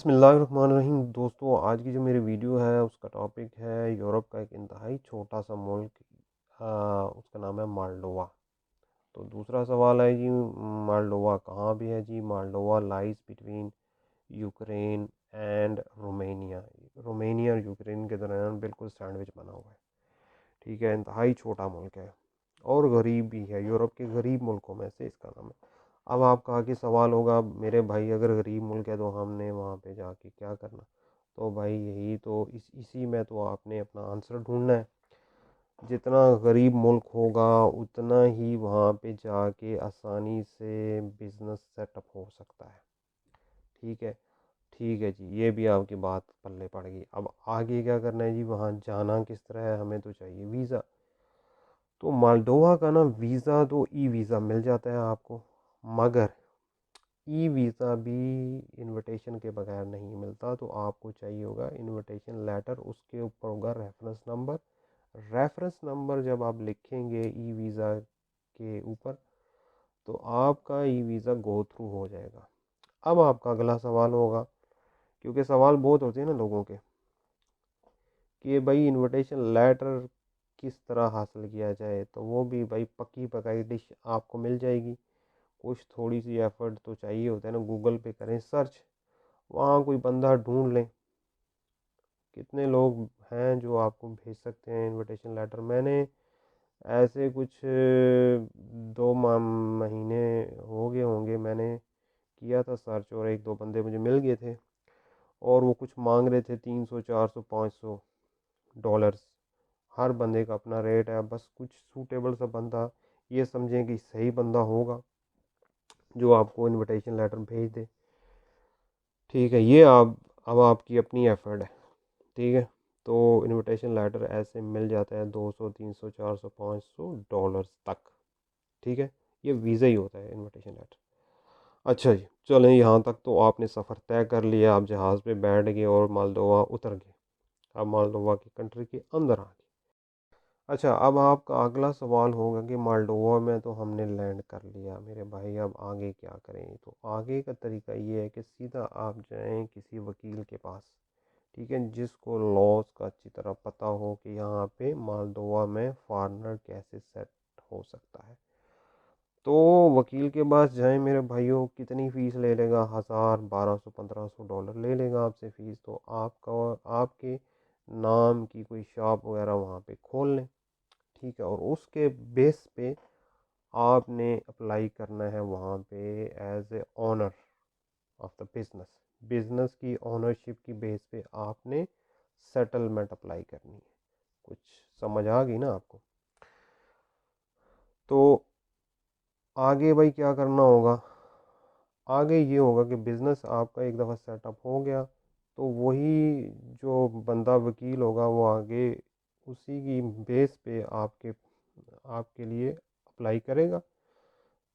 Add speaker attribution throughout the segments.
Speaker 1: बिस्मिल्लाहिर्रहमानिर्रहीम। दोस्तों, आज की जो मेरी वीडियो है उसका टॉपिक है यूरोप का एक इंतहाई छोटा सा मुल्क। उसका नाम है माल्डोवा। तो दूसरा सवाल है जी, माल्डोवा कहाँ भी है जी? Moldova lies between Ukraine and Romania. Romania और यूक्रेन के दरमियान बिल्कुल सैंडविच बना हुआ है। ठीक है, इंतहाई छोटा मुल्क है और गरीब भी है। यूरोप के गरीब मुल्कों में से इसका नाम है। अब आपका आगे सवाल होगा, मेरे भाई अगर गरीब मुल्क है तो हमने वहाँ पे जाके क्या करना? तो भाई यही तो इसी में तो आपने अपना आंसर ढूंढना है। जितना गरीब मुल्क होगा उतना ही वहाँ पे जाके आसानी से बिजनेस सेटअप हो सकता है। ठीक है, ठीक है जी, ये भी आपकी बात पल्ले पड़ गई। अब आगे क्या करना है जी? वहाँ जाना किस तरह है? हमें तो चाहिए वीज़ा। तो माल्डोवा का ना वीज़ा तो ई वीज़ा मिल जाता है आपको, मगर ई वीज़ा भी इनविटेशन के बगैर नहीं मिलता। तो आपको चाहिए होगा इनविटेशन लेटर, उसके ऊपर होगा रेफरेंस नंबर। रेफरेंस नंबर जब आप लिखेंगे ई वीज़ा के ऊपर तो आपका ई वीज़ा गो थ्रू हो जाएगा। अब आपका अगला सवाल होगा, क्योंकि सवाल बहुत होते हैं ना लोगों के, कि भाई इनविटेशन लेटर किस तरह हासिल किया जाए? तो वो भी भाई पक्की पकाई डिश आपको मिल जाएगी। कुछ थोड़ी सी एफर्ट तो चाहिए होता है ना। गूगल पे करें सर्च, वहाँ कोई बंदा ढूंढ लें। कितने लोग हैं जो आपको भेज सकते हैं इनविटेशन लेटर? मैंने ऐसे कुछ 2 महीने हो गए होंगे, मैंने किया था सर्च और एक दो बंदे मुझे मिल गए थे और वो कुछ मांग रहे थे 300 400 500 डॉलर्स। हर बंदे का अपना रेट है। बस कुछ सूटेबल सा बंदा, ये समझें कि सही बंदा होगा जो आपको इनविटेशन लेटर भेज दे। ठीक है, ये आप अब आपकी अपनी एफर्ट है। ठीक है, तो इनविटेशन लेटर ऐसे मिल जाता है 200 300 400 500 डॉलर्स तक। ठीक है, ये वीज़ा ही होता है इनविटेशन लेटर। अच्छा जी, चलें, यहाँ तक तो आपने सफ़र तय कर लिया। आप जहाज़ पे बैठ गए और मालदोवा उतर गए। अब मालदोवा की कंट्री के अंदर आ गए। अच्छा, अब आपका अगला सवाल होगा कि माल्डोवा में तो हमने लैंड कर लिया मेरे भाई, अब आगे क्या करें? तो आगे का तरीका ये है कि सीधा आप जाएं किसी वकील के पास। ठीक है, जिसको लॉज का अच्छी तरह पता हो कि यहाँ पे माल्दोवा में फॉरेनर कैसे सेट हो सकता है। तो वकील के पास जाएं मेरे भाइयों। कितनी फ़ीस ले लेगा? 1000 1200 1500 डॉलर ले लेगा आपसे फ़ीस। तो आपका आपके नाम की कोई शॉप वगैरह वहाँ पे खोल लें। ठीक है, और उसके बेस पे आपने अप्लाई करना है वहाँ पे as a owner of the business. Business की ओनरशिप की बेस पे आपने सेटलमेंट अप्लाई करनी है। कुछ समझ आ गई ना आपको? तो आगे भाई क्या करना होगा? आगे ये होगा कि बिज़नेस आपका एक दफ़ा सेटअप हो गया तो वही जो बंदा वकील होगा वो आगे उसी की बेस पे आपके लिए अप्लाई करेगा।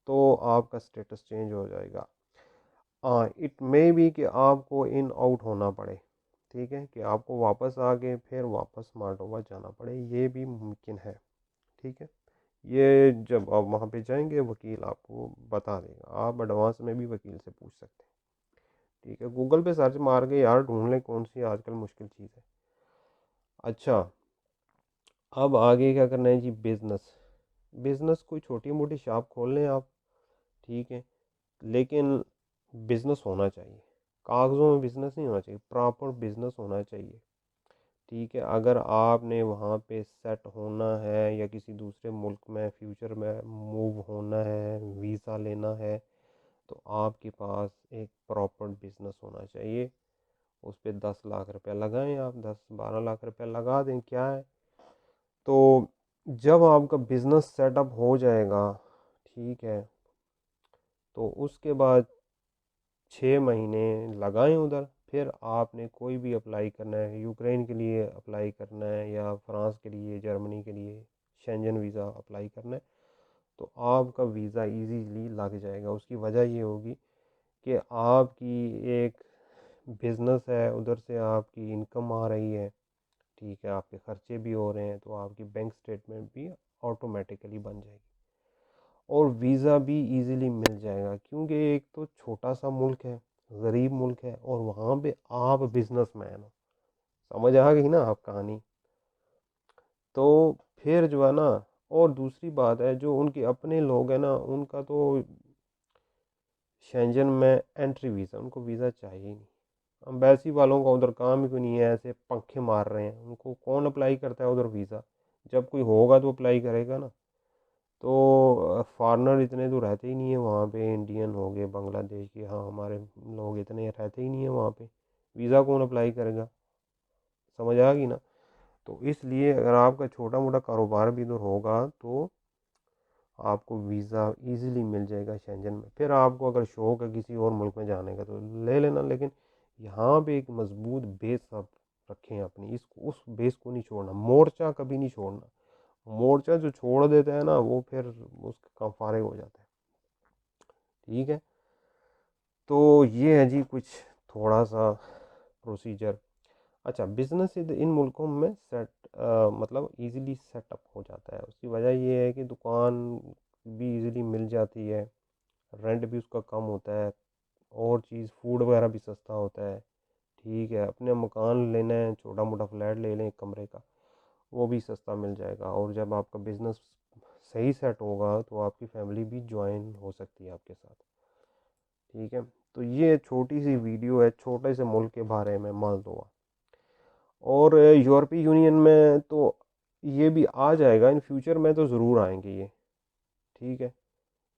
Speaker 1: तो आपका स्टेटस चेंज हो जाएगा। हाँ, इट मे बी कि आपको इन आउट होना पड़े। ठीक है, कि आपको वापस आके फिर वापस माल्डोवा जाना पड़े, ये भी मुमकिन है। ठीक है, ये जब आप वहाँ पे जाएंगे वकील आपको बता देगा। आप एडवांस में भी वकील से पूछ सकते हैं। ठीक है, गूगल पे सर्च मार के यार ढूंढ लें कौन सी आजकल मुश्किल चीज़ है। अच्छा, अब आगे क्या करना है जी? बिज़नेस। बिज़नेस कोई छोटी मोटी शॉप खोल लें आप। ठीक है, लेकिन बिज़नेस होना चाहिए। कागज़ों में बिज़नेस नहीं होना चाहिए, प्रॉपर बिज़नेस होना चाहिए। ठीक है, अगर आपने वहाँ पे सेट होना है या किसी दूसरे मुल्क में फ्यूचर में मूव होना है, वीज़ा लेना है, तो आपके पास एक प्रॉपर बिज़नेस होना चाहिए। उस पे 10 लाख रुपया लगाएं आप, 10 12 लाख रुपया लगा दें, क्या है? तो जब आपका बिज़नेस सेटअप हो जाएगा, ठीक है, तो उसके बाद 6 महीने लगाएं उधर। फिर आपने कोई भी अप्लाई करना है, यूक्रेन के लिए अप्लाई करना है या फ्रांस के लिए, जर्मनी के लिए शेंजन वीज़ा अप्लाई करना है, तो आपका वीज़ा इजीली लग जाएगा। उसकी वजह ये होगी कि आपकी एक बिज़नेस है, उधर से आपकी इनकम आ रही है। ठीक है, आपके खर्चे भी हो रहे हैं, तो आपकी बैंक स्टेटमेंट भी ऑटोमेटिकली बन जाएगी और वीज़ा भी इजीली मिल जाएगा। क्योंकि एक तो छोटा सा मुल्क है, गरीब मुल्क है, और वहाँ पे आप बिजनेसमैन हो। समझ आ गई ना आप कहानी? तो फिर जो है ना, और दूसरी बात है, जो उनके अपने लोग हैं ना, उनका तो शेंजन में एंट्री वीज़ा, उनको वीज़ा चाहिए ही नहीं। अम्बेसी वालों का उधर काम ही क्यों नहीं है, ऐसे पंखे मार रहे हैं, उनको कौन अप्लाई करता है उधर वीज़ा? जब कोई होगा तो अप्लाई करेगा ना। तो फॉरेनर इतने तो रहते ही नहीं है वहाँ पे, इंडियन हो गए, बांग्लादेश के, हाँ हमारे लोग इतने रहते ही नहीं है वहाँ पे, वीज़ा कौन अप्लाई करेगा? समझ आ गई ना? तो इसलिए अगर आपका छोटा मोटा कारोबार भी इधर होगा तो आपको वीज़ा इजीली मिल जाएगा शेंजन में। फिर आपको अगर शौक है किसी और मुल्क में जाने का तो ले लेना, लेकिन यहाँ पे एक मजबूत बेस आप रखें अपनी, इसको उस बेस को नहीं छोड़ना, मोर्चा कभी नहीं छोड़ना। मोर्चा जो छोड़ देता है ना, वो फिर उसका काम फारे हो जाता है। ठीक है, तो ये है जी कुछ थोड़ा सा प्रोसीजर। अच्छा, बिजनेस इन मुल्कों में मतलब इजीली सेटअप हो जाता है। उसकी वजह ये है कि दुकान भी इजीली मिल जाती है, रेंट भी उसका कम होता है, और चीज़ फूड वगैरह भी सस्ता होता है। ठीक है, अपने मकान लेना है, छोटा मोटा फ्लैट ले लें एक कमरे का, वो भी सस्ता मिल जाएगा। और जब आपका बिजनेस सही सेट होगा तो आपकी फैमिली भी ज्वाइन हो सकती है आपके साथ। ठीक है, तो ये छोटी सी वीडियो है छोटे से मुल्क के बारे में, मालदोवा। और यूरोपीय यूनियन में तो ये भी आ जाएगा इन फ्यूचर में, तो ज़रूर आएंगे ये। ठीक है,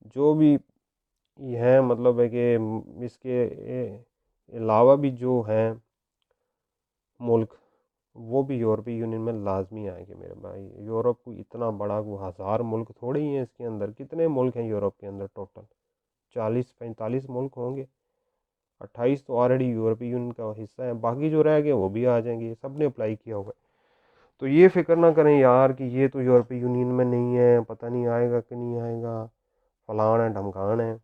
Speaker 1: जो भी ये हैं, मतलब है कि इसके अलावा भी जो हैं मुल्क, वो भी यूरोपीय यूनियन में लाजमी आएंगे मेरे भाई। यूरोप को इतना बड़ा, वो 1000 मुल्क थोड़े ही हैं इसके अंदर। कितने मुल्क हैं यूरोप के अंदर टोटल? 40-45 मुल्क होंगे। 28 तो ऑलरेडी यूरोपीय यूनियन का हिस्सा है, बाकी जो रह गए वो भी आ जाएंगे, सब ने अप्लाई किया होगा। तो ये फिक्र ना करें यार कि ये तो यूरोपीय यूनियन में नहीं है, पता नहीं आएगा कि नहीं आएगा, फलान है ढमकान है।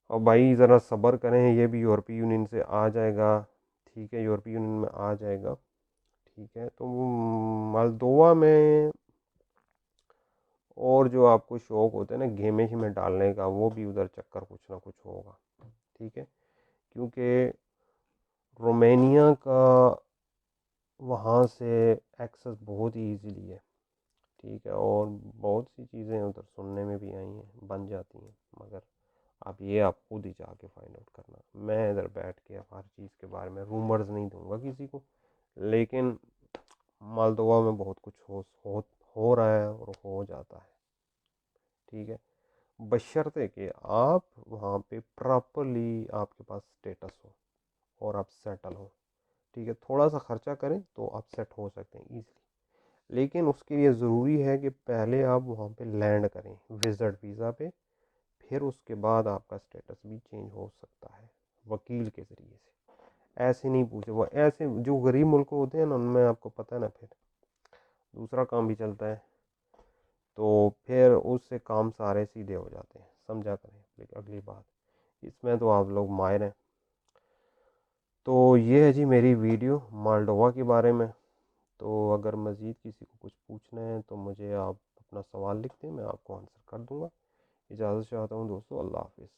Speaker 1: और भाई ज़रा सब्र करें, ये भी यूरोपीय यूनियन से आ जाएगा। ठीक है, यूरोपीय यूनियन में आ जाएगा। ठीक है, तो मालदोवा में और जो आपको शौक होता है ना गेमे में डालने का, वो भी उधर चक्कर कुछ ना कुछ होगा। ठीक है, क्योंकि रोमेनिया का वहाँ से एक्सेस बहुत ही ईजीली है। ठीक है, और बहुत सी चीज़ें उधर सुनने में भी आई हैं, बन जाती हैं, मगर अब ये आप खुद ही जाके फाइंड आउट करना। मैं इधर बैठ के हर चीज़ के बारे में रूमर्स नहीं दूंगा किसी को, लेकिन मालदोवा में बहुत कुछ हो रहा है और हो जाता है। ठीक है, बशर्ते कि आप वहाँ पे प्रॉपरली आपके पास स्टेटस हो और आप सेटल हो। ठीक है, थोड़ा सा खर्चा करें तो आप सेट हो सकते हैं ईजिली, लेकिन उसके लिए ज़रूरी है कि पहले आप वहाँ पे लैंड करें विज़िट वीज़ा पे, फिर उसके बाद आपका स्टेटस भी चेंज हो सकता है वकील के ज़रिए से। ऐसे नहीं पूछे, वो ऐसे जो गरीब मुल्क होते हैं ना, उनमें आपको पता है ना, फिर दूसरा काम भी चलता है, तो फिर उससे काम सारे सीधे हो जाते हैं। समझा करें। लेकिन अगली बात, इसमें तो आप लोग माहिर हैं। तो ये है जी मेरी वीडियो मालडोवा के बारे में। तो अगर मज़ीद किसी को कुछ पूछना है तो मुझे आप अपना सवाल लिख दें, मैं आपको आंसर कर दूंगा। इजाज़त चाहता हूँ दोस्तों, अल्लाह हाफिज़।